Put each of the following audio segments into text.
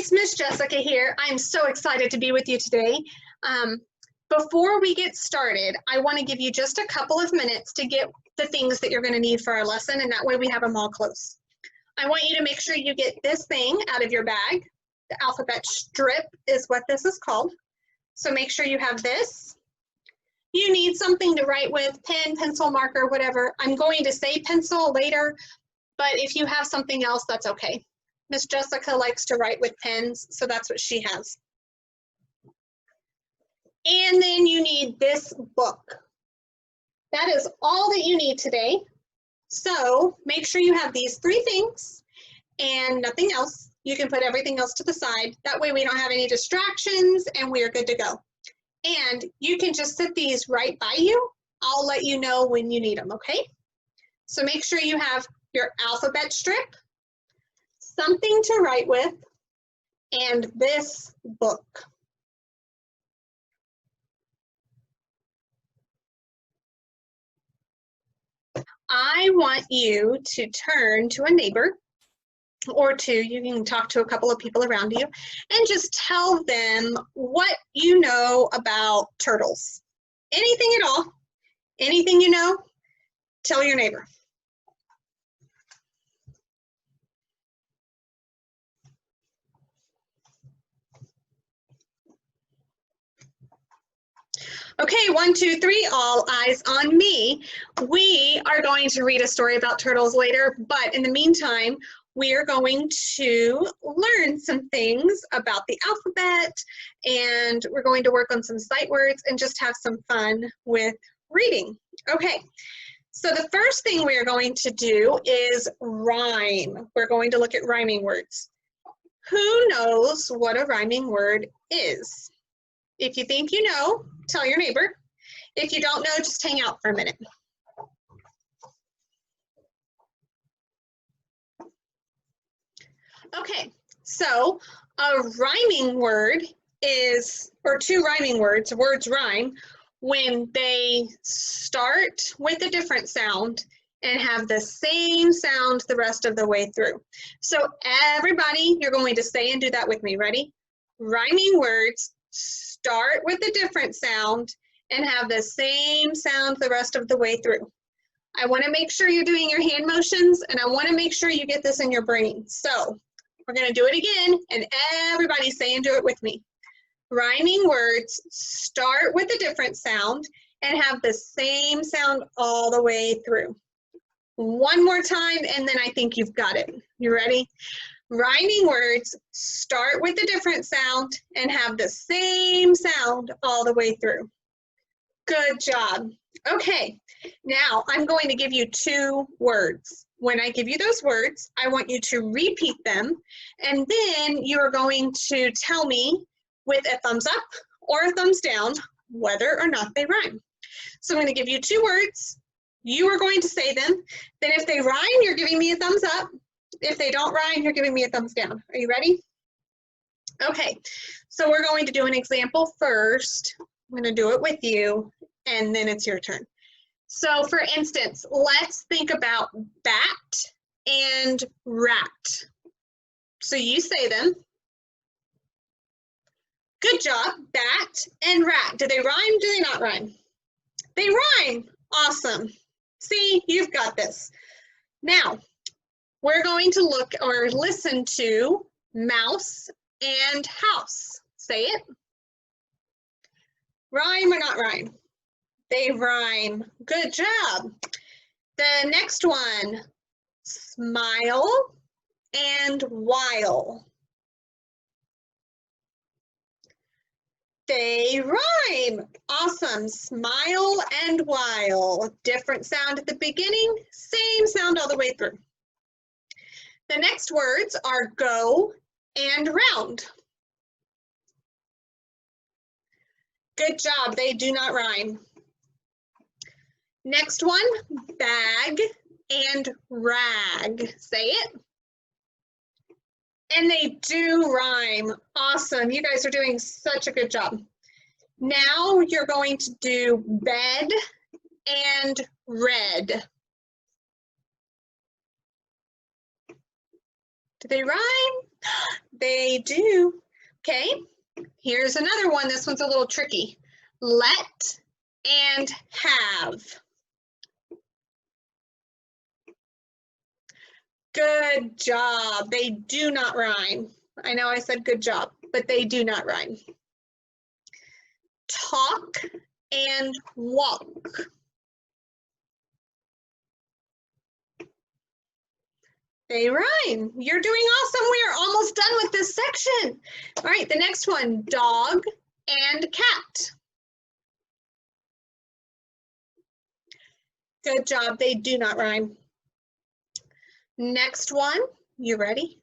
guys, Miss Jessica here. I'm so excited to be with you today. Before we get started, I want to give you just a couple of minutes to get the things that you're going to need for our lesson, and that way we have them all close. I want you to make sure you get this thing out of your bag. The alphabet strip is what this is called. So make sure you have this. You need something to write with, pen, pencil, marker, whatever. I'm going to say pencil later, but if you have something else, that's okay. Miss Jessica likes to write with pens, so that's what she has. And then you need this book. That is all that you need today. So make sure you have these three things and nothing else. You can put everything else to the side. That way we don't have any distractions and we are good to go. And you can just set these right by you. I'll let you know when you need them, okay? So make sure you have your alphabet strip, something to write with, and this book. I want you to turn to a neighbor or two, you can talk to a couple of people around you, and just tell them what you know about turtles. Anything at all, anything you know, tell your neighbor. Okay, 1, 2, 3, all eyes on me. We are going to read a story about turtles later, but in the meantime, we are going to learn some things about the alphabet, and we're going to work on some sight words and just have some fun with reading. Okay, so the first thing we are going to do is rhyme. We're going to look at rhyming words. Who knows what a rhyming word is? If you think you know, tell your neighbor. If you don't know, just hang out for a minute. Okay, so a rhyming word is, or two rhyming words, words rhyme when they start with a different sound and have the same sound the rest of the way through. So everybody, you're going to say and do that with me. Ready? Rhyming words start with a different sound and have the same sound the rest of the way through. I want to make sure you're doing your hand motions, and I want to make sure you get this in your brain. So we're going to do it again, and everybody say and do it with me. Rhyming words start with a different sound and have the same sound all the way through. One more time, and then I think you've got it. You ready? Rhyming words start with a different sound and have the same sound all the way through. Good job. Okay, now I'm going to give you two words. When I give you those words, I want you to repeat them, and then you're going to tell me with a thumbs up or a thumbs down whether or not they rhyme. So I'm going to give you two words. You are going to say them. Then if they rhyme, you're giving me a thumbs up. If they don't rhyme, you're giving me a thumbs down. Are you ready? Okay, so we're going to do an example first. I'm going to do it with you, and then it's your turn. So for instance, let's think about bat and rat. So you say them. Good job, bat and rat. Do they rhyme? Do they not rhyme? They rhyme. Awesome. See, you've got this. Now, we're going to look or listen to mouse and house. Say it. Rhyme or not rhyme? They rhyme. Good job. The next one, smile and while. They rhyme. Awesome. Smile and while. Different sound at the beginning, same sound all the way through. The next words are go and round. Good job. They do not rhyme. Next one, bag and rag. Say it. And they do rhyme. Awesome. You guys are doing such a good job. Now you're going to do bed and red. Do they rhyme? they do. Okay, here's another one. This one's a little tricky. Let and have. Good job. They do not rhyme. I know I said good job, but they do not rhyme. Talk and walk. They rhyme. You're doing awesome. We are almost done with this section. All right, the next one, dog and cat. Good job. They do not rhyme. Next one, you ready?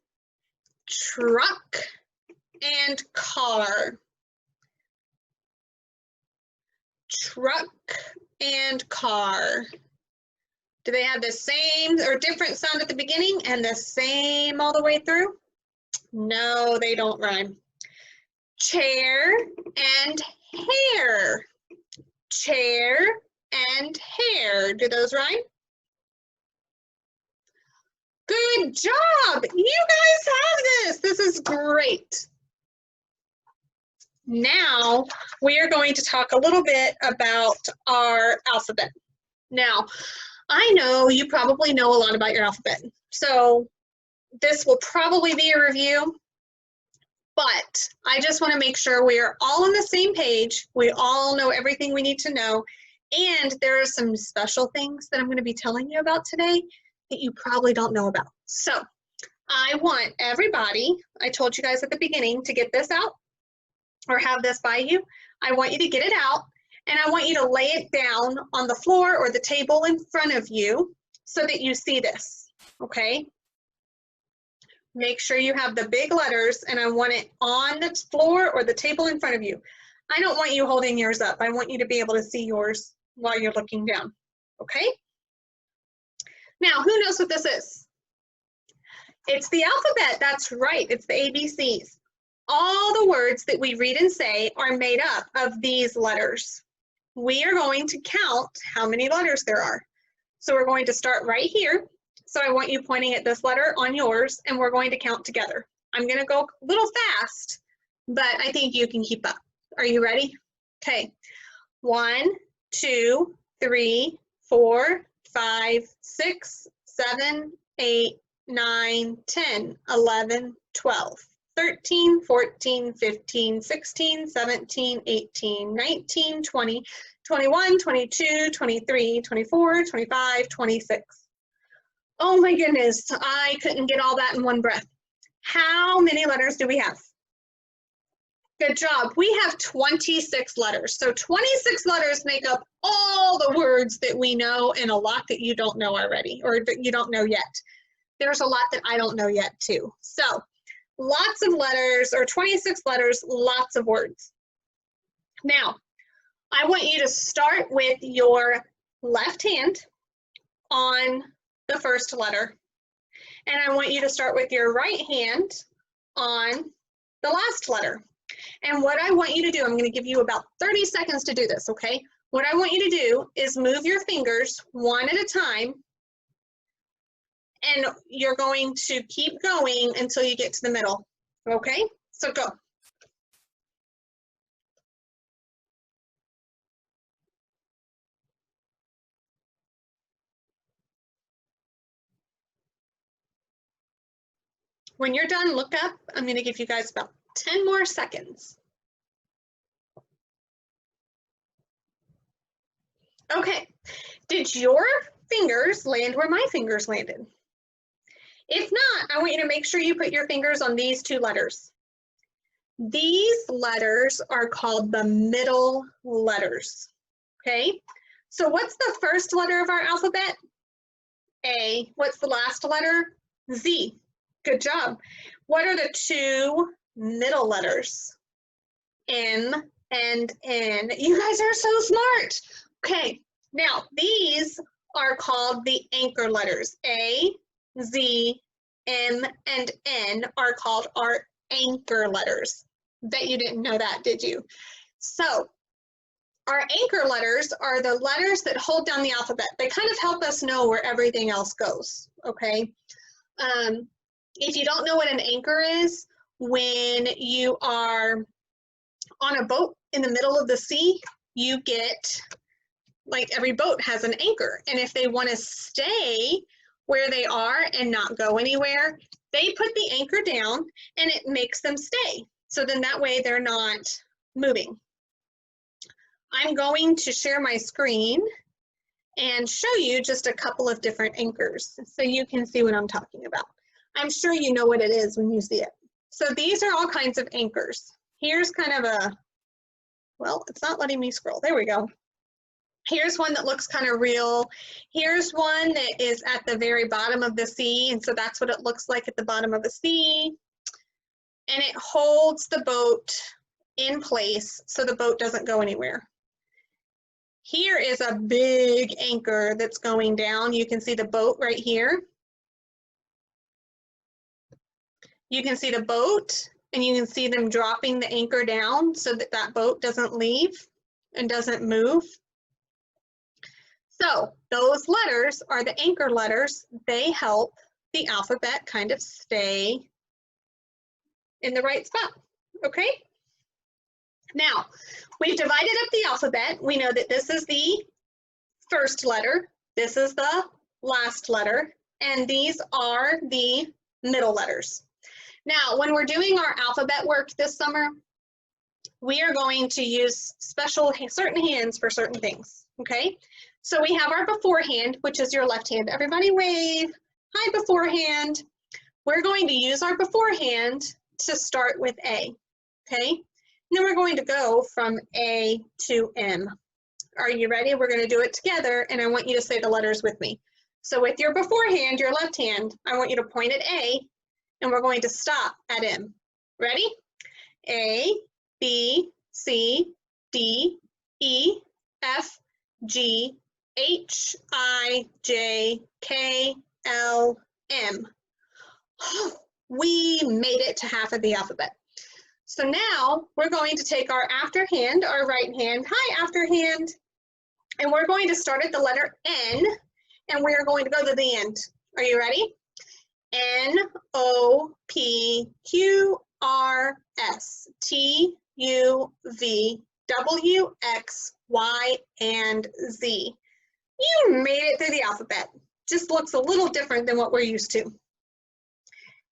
Truck and car. Truck and car. Do they have the same or different sound at the beginning and the same all the way through? No, they don't rhyme. Chair and hair. Chair and hair. Do those rhyme? Good job. You guys have this. This is great. Now we are going to talk a little bit about our alphabet. Now, I know you probably know a lot about your alphabet, so this will probably be a review, but I just want to make sure we are all on the same page. We all know everything we need to know, and there are some special things that I'm going to be telling you about today that you probably don't know about. So I want everybody, I told you guys at the beginning to get this out or have this by you. I want you to get it out. And I want you to lay it down on the floor or the table in front of you so that you see this, okay? Make sure you have the big letters, and I want it on the floor or the table in front of you. I don't want you holding yours up. I want you to be able to see yours while you're looking down, okay? Now, who knows what this is? It's the alphabet. That's right. It's the ABCs. All the words that we read and say are made up of these letters. We are going to count how many letters there are. So we're going to start right here. So I want you pointing at this letter on yours, and we're going to count together. I'm going to go a little fast, but I think you can keep up. Are you ready? Okay. 1, 2, 3, 4, 5, 6, 7, 8, 9, 10, 11, 12. 13, 14, 15, 16, 17, 18, 19, 20, 21, 22, 23, 24, 25, 26. Oh my goodness, I couldn't get all that in one breath. How many letters do we have? Good job. We have 26 letters. So 26 letters make up all the words that we know and a lot that you don't know already or that you don't know yet. There's a lot that I don't know yet too. So lots of letters, or 26 letters, lots of words. Now, I want you to start with your left hand on the first letter. And I want you to start with your right hand on the last letter. And what I want you to do, I'm going to give you about 30 seconds to do this, okay? What I want you to do is move your fingers one at a time, and you're going to keep going until you get to the middle, okay? So go. When you're done, look up. I'm going to give you guys about 10 more seconds. Okay, did your fingers land where my fingers landed? If not, I want you to make sure you put your fingers on these two letters. These letters are called the middle letters, okay? So what's the first letter of our alphabet? A. What's the last letter? Z. Good job. What are the two middle letters? M and N. You guys are so smart. Okay, now these are called the anchor letters. A, Z, M, and N are called our anchor letters. Bet you didn't know that, did you? So our anchor letters are the letters that hold down the alphabet. They kind of help us know where everything else goes, okay? If you don't know what an anchor is, when you are on a boat in the middle of the sea, you get, like every boat has an anchor. And if they want to stay where they are and not go anywhere, they put the anchor down and it makes them stay. So then that way they're not moving. I'm going to share my screen and show you just a couple of different anchors so you can see what I'm talking about. I'm sure you know what it is when you see it. So these are all kinds of anchors. Here's kind of a, well, it's not letting me scroll. There we go. Here's one that looks kind of real. Here's one that is at the very bottom of the sea, and so that's what it looks like at the bottom of the sea. And it holds the boat in place so the boat doesn't go anywhere. Here is a big anchor that's going down. You can see the boat right here. You can see the boat, and you can see them dropping the anchor down so that that boat doesn't leave and doesn't move. So those letters are the anchor letters. They help the alphabet kind of stay in the right spot, okay? Now, we've divided up the alphabet. We know that this is the first letter, this is the last letter, and these are the middle letters. Now, when we're doing our alphabet work this summer, we are going to use certain hands for certain things, okay? So we have our beforehand, which is your left hand. Everybody wave. Hi, beforehand. We're going to use our beforehand to start with A, okay? And then we're going to go from A to M. Are you ready? We're going to do it together, and I want you to say the letters with me. So with your beforehand, your left hand, I want you to point at A, and we're going to stop at M. Ready? A, B, C, D, E, F, G, H, I, J, K, L, M. We made it to half of the alphabet. So now we're going to take our after hand, our right hand, hi after hand, and we're going to start at the letter N, and we're going to go to the end. Are you ready? N, O, P, Q, R, S, T, U, V, W, X, Y, and Z. You made it through the alphabet. Just looks a little different than what we're used to.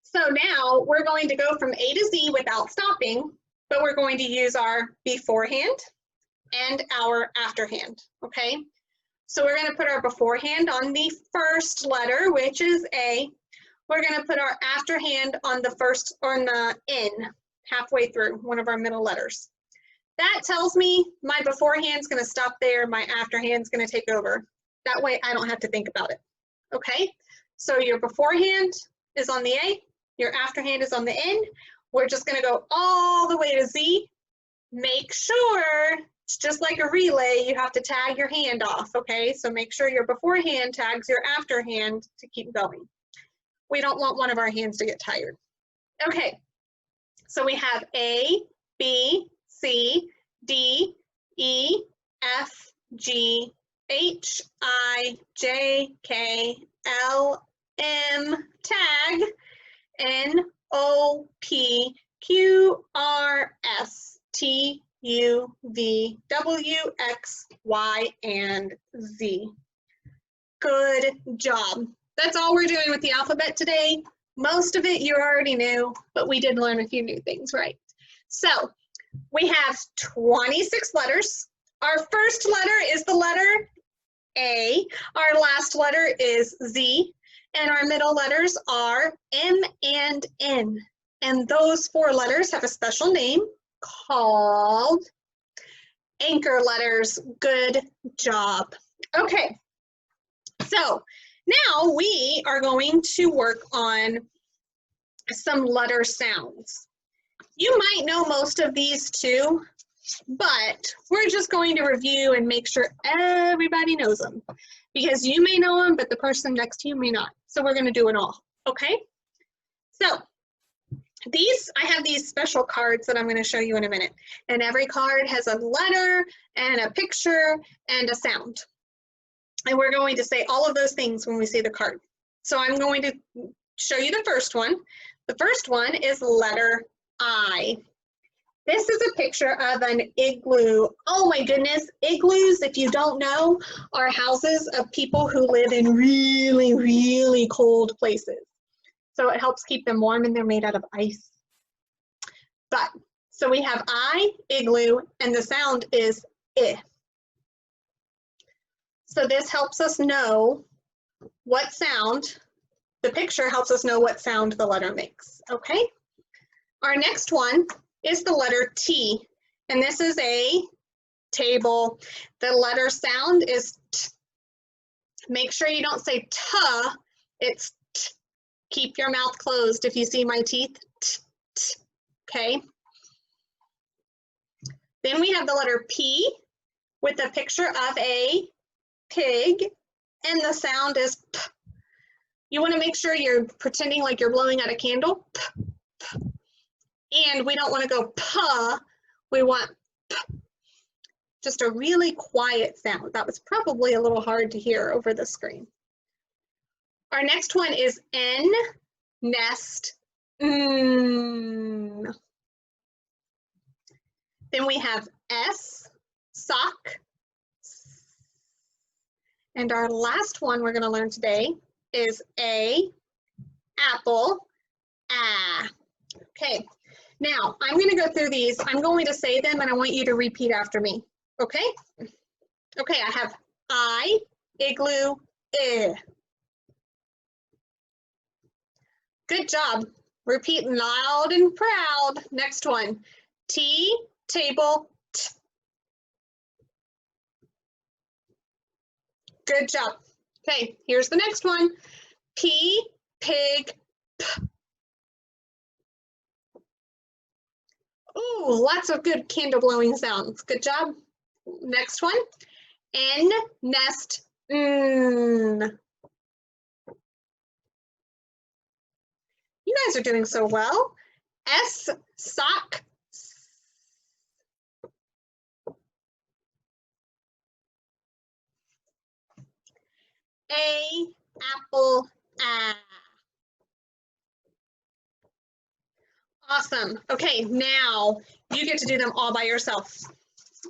So now we're going to go from A to Z without stopping, but we're going to use our beforehand and our afterhand, okay? So we're going to put our beforehand on the first letter, which is A. We're going to put our afterhand on the first, or on the N, halfway through, one of our middle letters. That tells me my beforehand's going to stop there, my afterhand's going to take over. That way I don't have to think about it, okay? So your beforehand is on the A, your afterhand is on the N. We're just going to go all the way to Z. Make sure, it's just like a relay, you have to tag your hand off, okay? So make sure your beforehand tags your afterhand to keep going. We don't want one of our hands to get tired. Okay, so we have A, B, C, D, E, F, G, H, I, J, K, L, M, tag, N, O, P, Q, R, S, T, U, V, W, X, Y, and Z. Good job. That's all we're doing with the alphabet today. Most of it you already knew, but we did learn a few new things, right? So we have 26 letters. Our first letter is the letter A. Our last letter is Z. And our middle letters are M and N. And those four letters have a special name called anchor letters. Good job. Okay, so now we are going to work on some letter sounds. You might know most of these too, but we're just going to review and make sure everybody knows them, because you may know them, but the person next to you may not. So we're going to do it all, okay? So I have these special cards that I'm going to show you in a minute. And every card has a letter and a picture and a sound. And we're going to say all of those things when we see the card. So I'm going to show you the first one. The first one is letter I. This is a picture of an igloo. Oh my goodness, igloos, if you don't know, are houses of people who live in really, really cold places. So it helps keep them warm and they're made out of ice. But, so we have I, igloo, and the sound is I. So this helps us know what sound, the picture helps us know what sound the letter makes, okay? Our next one is the letter T, and this is a table. The letter sound is T. Make sure you don't say T, it's T. Keep your mouth closed if you see my teeth, T, T, okay? Then we have the letter P with a picture of a pig, and the sound is P. You want to make sure you're pretending like you're blowing out a candle, P, P. And we don't want to go P, we want P. Just a really quiet sound. That was probably a little hard to hear over the screen. Our next one is N, nest, Then we have S, sock. And our last one we're going to learn today is A, apple, ah. Okay, now I'm going to go through these. I'm going to say them and I want you to repeat after me. Okay? Okay, I have I, igloo, I. Good job. Repeat loud and proud. Next one. T, table, T. Good job. Okay, here's the next one. P, pig, P. Ooh, lots of good candle blowing sounds. Good job. Next one. N, nest, You guys are doing so well. S, sock, A, apple, ah. Awesome. Okay, now you get to do them all by yourself.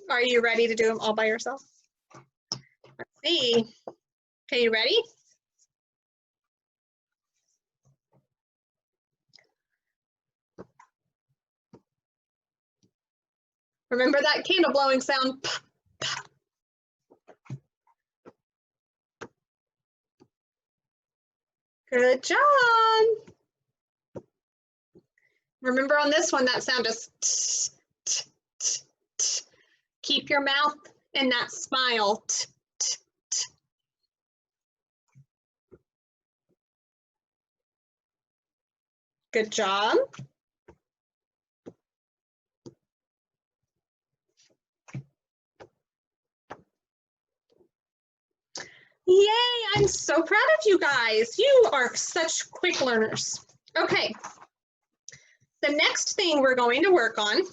Are you ready to do them all by yourself? Let's see. Okay, you ready? Remember that candle blowing sound? Good job. Remember on this one, that sound is t, t, t, t. Keep your mouth in that smile. T, t, t. Good job. Yay, I'm so proud of you guys. You are such quick learners. Okay, the next thing we're going to work on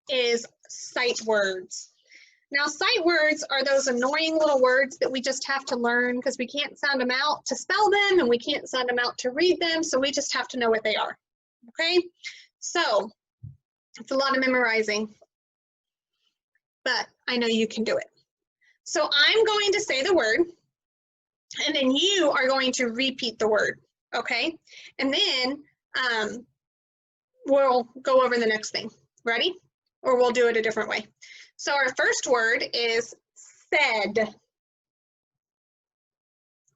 is sight words. Now, sight words are those annoying little words that we just have to learn because we can't sound them out to spell them and we can't sound them out to read them, so we just have to know what they are, okay? So, it's a lot of memorizing, but I know you can do it. So I'm going to say the word, and then you are going to repeat the word, okay? And then we'll go over the next thing. Ready? Or we'll do it a different way. So our first word is said.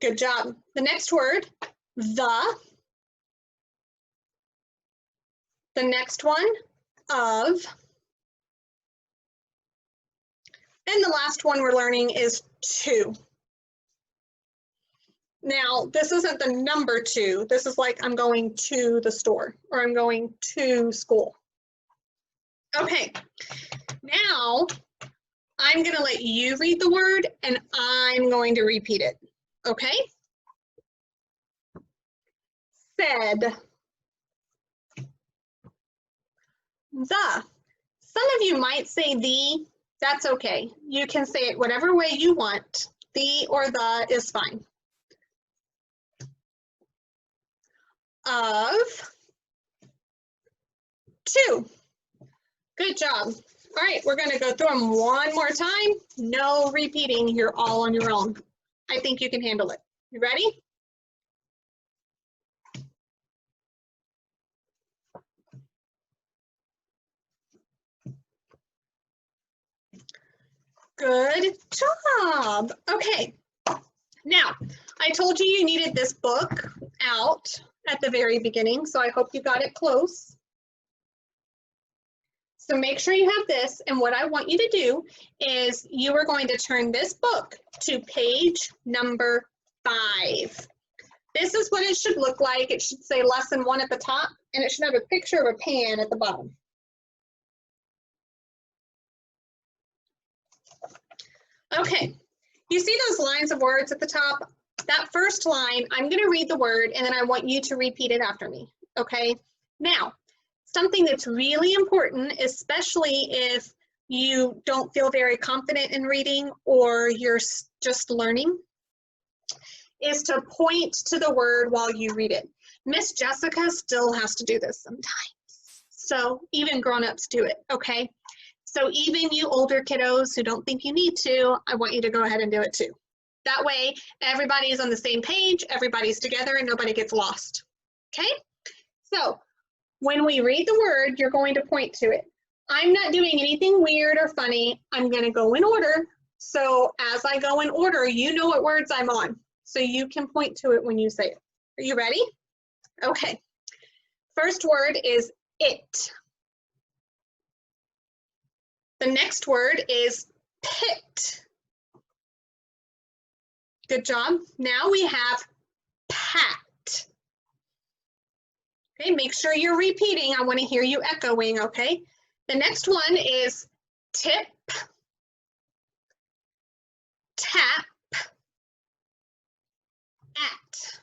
Good job. The next word, the. The next one, of. And the last one we're learning is to. Now, this isn't the number 2. This is like I'm going to the store or I'm going to school. Okay, now I'm going to let you read the word and I'm going to repeat it. Okay? Said. The. Some of you might say the. That's okay. You can say it whatever way you want. The or the is fine. Of. 2. Good job. All right, we're going to go through them one more time. No repeating. You're all on your own. I think you can handle it. You ready? Good job. Okay. Now, I told you you needed this book out at the very beginning, so I hope you got it close. So make sure you have this, and what I want you to do is you are going to turn this book to page number 5. This is what it should look like. It should say lesson 1 at the top, and it should have a picture of a pan at the bottom. Okay, you see those lines of words at the top? That first line, I'm going to read the word, and then I want you to repeat it after me, okay? Now, something that's really important, especially if you don't feel very confident in reading or you're just learning, is to point to the word while you read it. Miss Jessica still has to do this sometimes. So even grown-ups do it, okay? So even you older kiddos who don't think you need to, I want you to go ahead and do it too. That way, everybody is on the same page, everybody's together, and nobody gets lost, okay? So when we read the word, you're going to point to it. I'm not doing anything weird or funny. I'm going to go in order. So as I go in order, you know what words I'm on. So you can point to it when you say it. Are you ready? Okay. First word is it. The next word is pit. Good job. Now we have pat. Okay, make sure you're repeating. I want to hear you echoing, okay? The next one is tip, tap, at,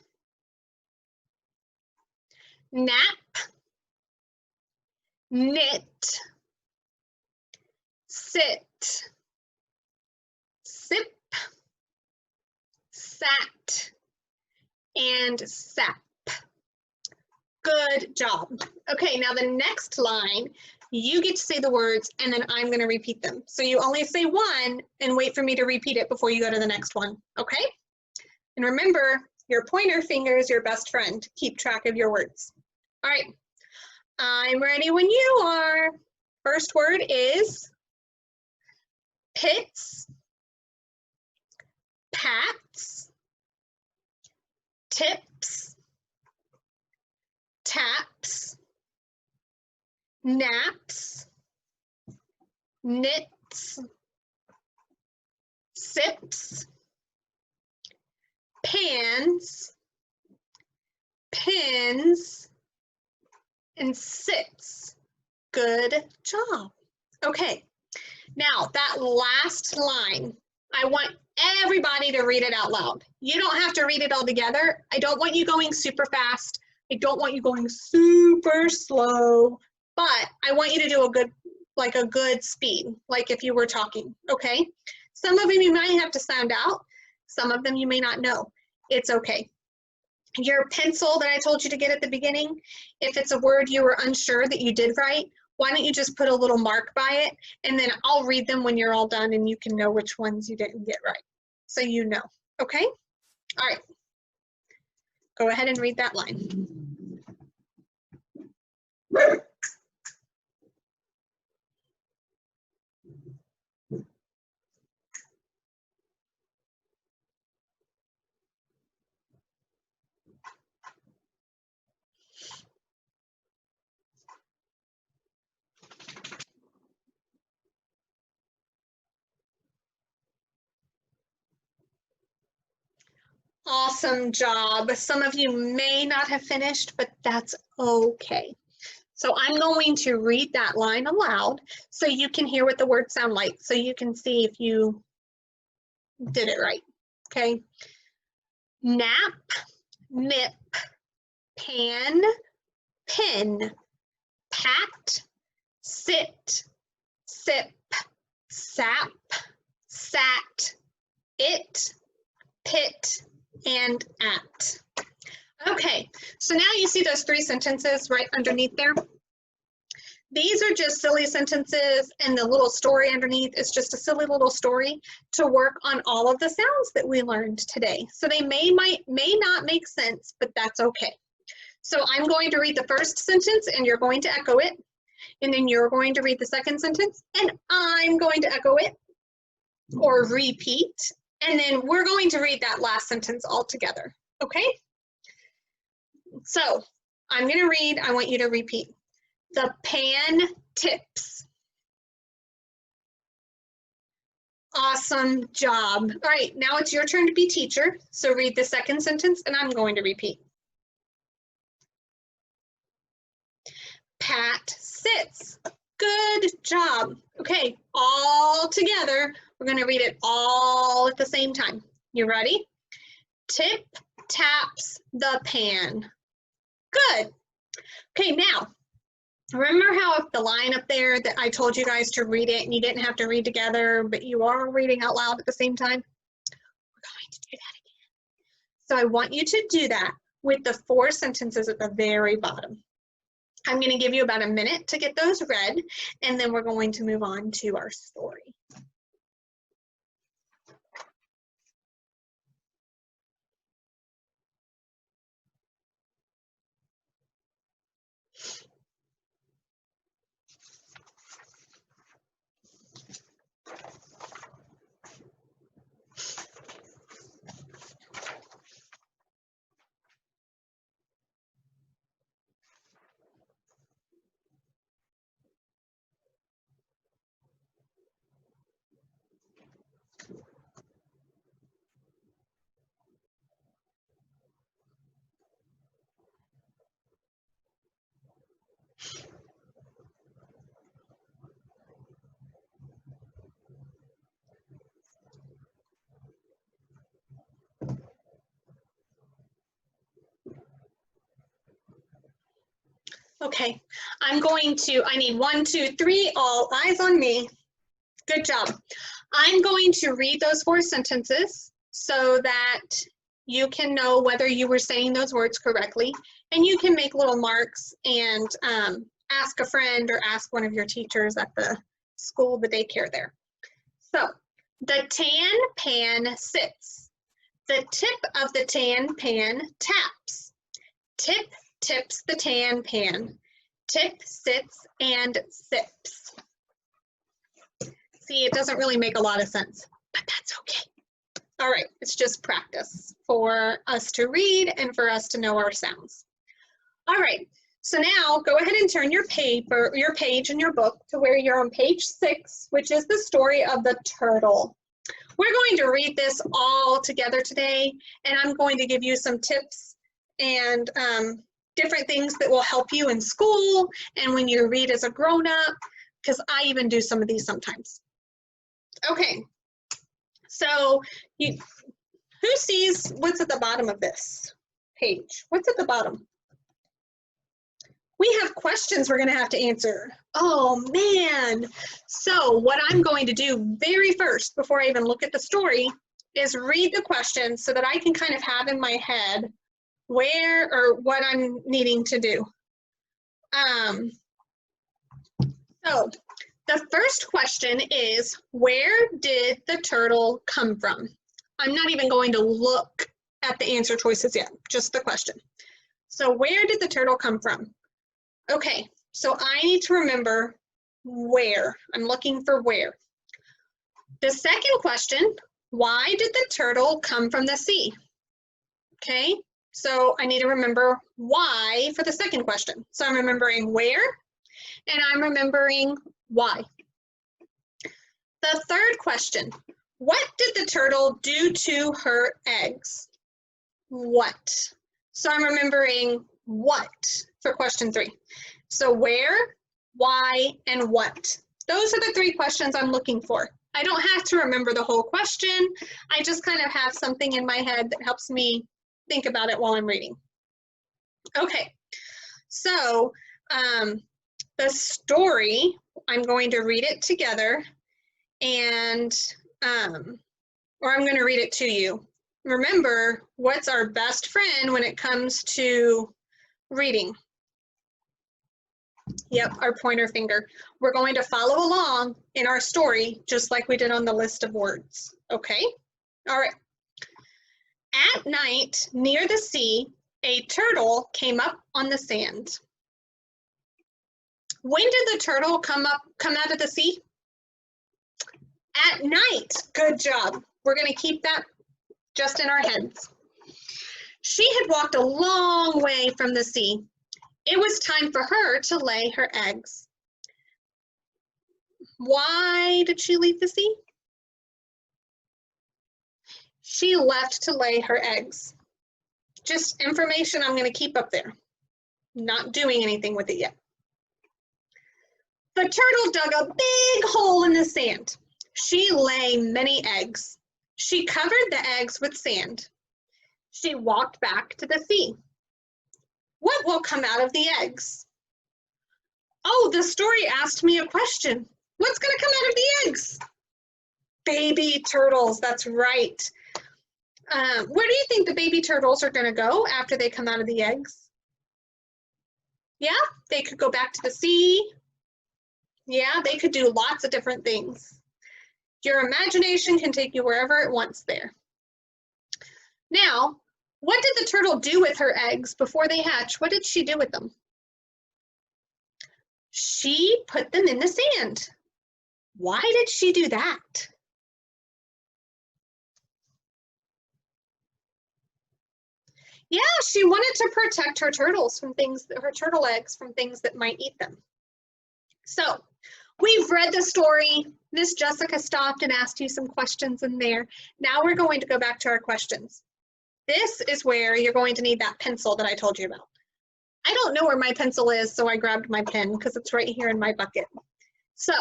nap, knit, sit, sip, sat, and sap. Good job. Okay, now the next line, you get to say the words and then I'm going to repeat them. So you only say one and wait for me to repeat it before you go to the next one, okay? And remember, your pointer finger is your best friend. Keep track of your words. All right, I'm ready when you are. First word is pits, pats, tips, taps, naps, knits, sips, pans, pins, and sits. Good job. Okay, now that last line, I want everybody to read it out loud. You don't have to read it all together. I don't want you going super fast. I don't want you going super slow, but I want you to do a good speed, like if you were talking, okay? Some of them you might have to sound out. Some of them you may not know. It's okay. Your pencil that I told you to get at the beginning, if it's a word you were unsure that you did right, why don't you just put a little mark by it, and then I'll read them when you're all done and you can know which ones you didn't get right. So you know, okay? All right, go ahead and read that line. Awesome job. Some of you may not have finished, but that's okay. So I'm going to read that line aloud so you can hear what the words sound like, so you can see if you did it right, okay? Nap, nip, pan, pin, pat, sit, sip, sap, sat, it, pit, and at. Okay, so now you see those 3 sentences right underneath there. These are just silly sentences, and the little story underneath is just a silly little story to work on all of the sounds that we learned today. So they may not make sense, but that's okay. So I'm going to read the first sentence and you're going to echo it. And then you're going to read the second sentence and I'm going to echo it or repeat. And then we're going to read that last sentence all together. Okay? So I'm going to read, I want you to repeat. The pan tips. Awesome job. All right, now it's your turn to be teacher. So read the second sentence and I'm going to repeat. Pat sits. Good job. Okay, all together. We're going to read it all at the same time. You ready? Tip taps the pan. Good. Okay, now, remember how the line up there that I told you guys to read it and you didn't have to read together, but you are reading out loud at the same time? We're going to do that again. So I want you to do that with the 4 sentences at the very bottom. I'm going to give you about a minute to get those read, and then we're going to move on to our story. Okay, I need 1, 2, 3, all eyes on me. Good job. I'm going to read those 4 sentences so that you can know whether you were saying those words correctly, and you can make little marks and ask a friend or ask one of your teachers at the school, the daycare there. So, the tan pan sits. The tip of the tan pan taps. Tip tips the tan pan. Tip sits and sips. See, it doesn't really make a lot of sense, but that's okay. All right, it's just practice for us to read and for us to know our sounds. All right, so now go ahead and turn your page in your book to where you're on page 6, which is the story of the turtle. We're going to read this all together today, and I'm going to give you some tips and different things that will help you in school and when you read as a grown-up, because I even do some of these sometimes. Okay, so who sees what's at the bottom of this page? What's at the bottom? We have questions we're going to have to answer. Oh, man. So what I'm going to do very first, before I even look at the story, is read the questions so that I can kind of have in my head where or what I'm needing to do. So the first question is, where did the turtle come from? I'm not even going to look at the answer choices yet, just the question. So where did the turtle come from? Okay, so I need to remember where. I'm looking for where. The second question, why did the turtle come from the sea? Okay, so I need to remember why for the second question. So I'm remembering where, and I'm remembering why. The third question, what did the turtle do to her eggs? What? So I'm remembering what for question 3. So where, why, and what? Those are the 3 questions I'm looking for. I don't have to remember the whole question. I just kind of have something in my head that helps me think about it while I'm reading. Okay, so the story, I'm going to read it together and, or I'm going to read it to you. Remember, what's our best friend when it comes to reading? Yep, our pointer finger. We're going to follow along in our story, just like we did on the list of words, okay? All right. At night, near the sea, a turtle came up on the sand. When did the turtle come out of the sea? At night. Good job. We're going to keep that just in our heads. She had walked a long way from the sea. It was time for her to lay her eggs. Why did she leave the sea? She left to lay her eggs. Just information I'm going to keep up there. Not doing anything with it yet. The turtle dug a big hole in the sand. She lay many eggs. She covered the eggs with sand. She walked back to the sea. What will come out of the eggs? Oh, the story asked me a question. What's going to come out of the eggs? Baby turtles, that's right. Where do you think the baby turtles are going to go after they come out of the eggs? Yeah, they could go back to the sea. Yeah, they could do lots of different things. Your imagination can take you wherever it wants there. Now, what did the turtle do with her eggs before they hatch? What did she do with them? She put them in the sand. Why did she do that? Yeah, she wanted to protect her turtles from things, her turtle eggs from things that might eat them. So we've read the story. Miss Jessica stopped and asked you some questions in there. Now we're going to go back to our questions. This is where you're going to need that pencil that I told you about. I don't know where my pencil is, so I grabbed my pen because it's right here in my bucket. So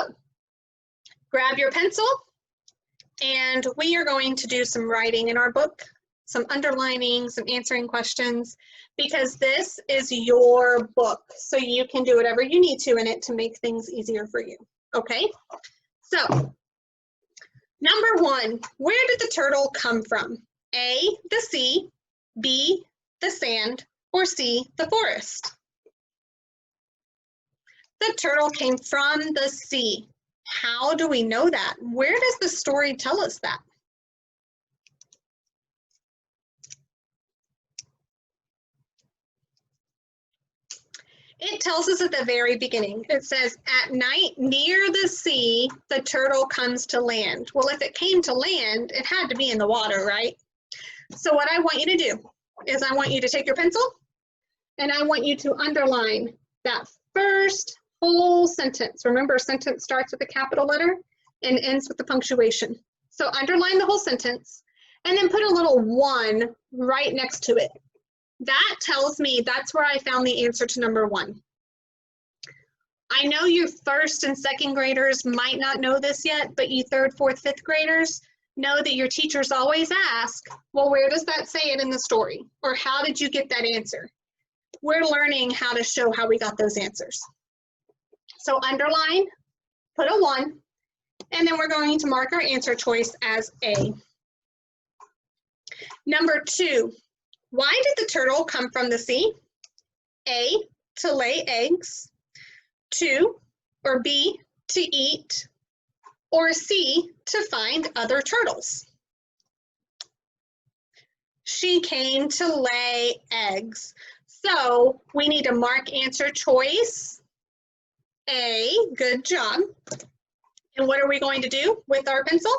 grab your pencil, and we are going to do some writing in our book, some underlining, some answering questions, because this is your book, so you can do whatever you need to in it to make things easier for you, okay? So, number one, where did the turtle come from? A, the sea, B, the sand, or C, the forest? The turtle came from the sea. How do we know that? Where does the story tell us that? It tells us at the very beginning. It says, at night near the sea, the turtle comes to land. Well, if it came to land, it had to be in the water, right? So what I want you to do is I want you to take your pencil and I want you to underline that first whole sentence. Remember, a sentence starts with a capital letter and ends with the punctuation. So underline the whole sentence and then put a little 1 right next to it. That tells me that's where I found the answer to number 1. I know you first and second graders might not know this yet, but you third, fourth, fifth graders know that your teachers always ask, well, where does that say it in the story? Or how did you get that answer? We're learning how to show how we got those answers. So underline, put a 1, and then we're going to mark our answer choice as A. Number 2. Why did the turtle come from the sea? A, to lay eggs, 2, or B, to eat, or C, to find other turtles. She came to lay eggs. So we need to mark answer choice A, good job. And what are we going to do with our pencil?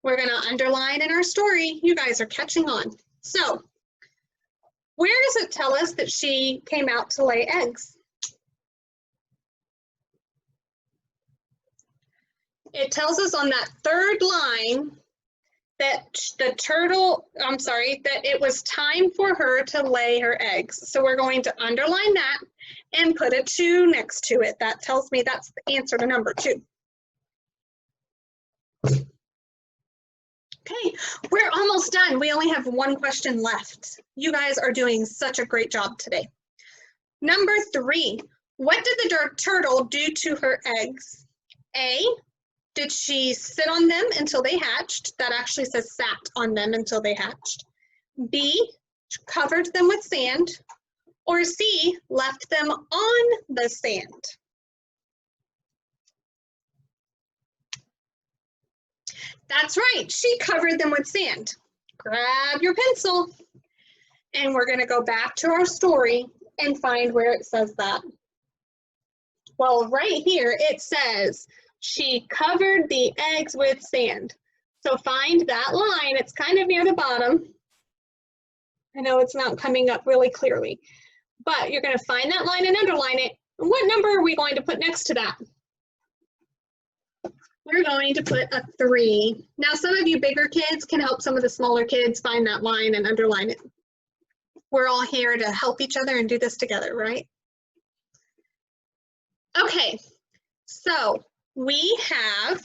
We're going to underline in our story. You guys are catching on. So, where does it tell us that she came out to lay eggs? It tells us on that third line that that it was time for her to lay her eggs. So we're going to underline that and put a 2 next to it. That tells me that's the answer to number 2. Okay, we're almost done. We only have 1 question left. You guys are doing such a great job today. Number 3, what did the turtle do to her eggs? A, did she sit on them until they hatched? That actually says sat on them until they hatched. B, covered them with sand. Or C, left them on the sand? That's right, she covered them with sand. Grab your pencil, and we're gonna go back to our story and find where it says that. Well, right here it says, she covered the eggs with sand. So find that line, it's kind of near the bottom. I know it's not coming up really clearly, but you're gonna find that line and underline it. And what number are we going to put next to that? We're going to put a 3. Now, some of you bigger kids can help some of the smaller kids find that line and underline it. We're all here to help each other and do this together, right? Okay, so we have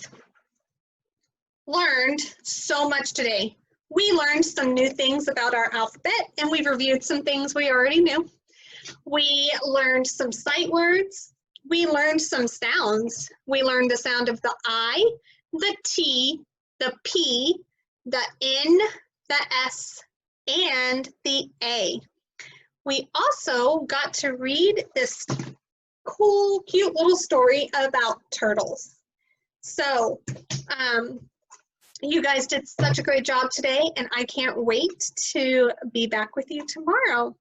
learned so much today. We learned some new things about our alphabet, and we've reviewed some things we already knew. We learned some sight words. We learned some sounds. We learned the sound of the I, the T, the P, the N, the S, and the A. We also got to read this cool, cute little story about turtles. So, you guys did such a great job today, and I can't wait to be back with you tomorrow.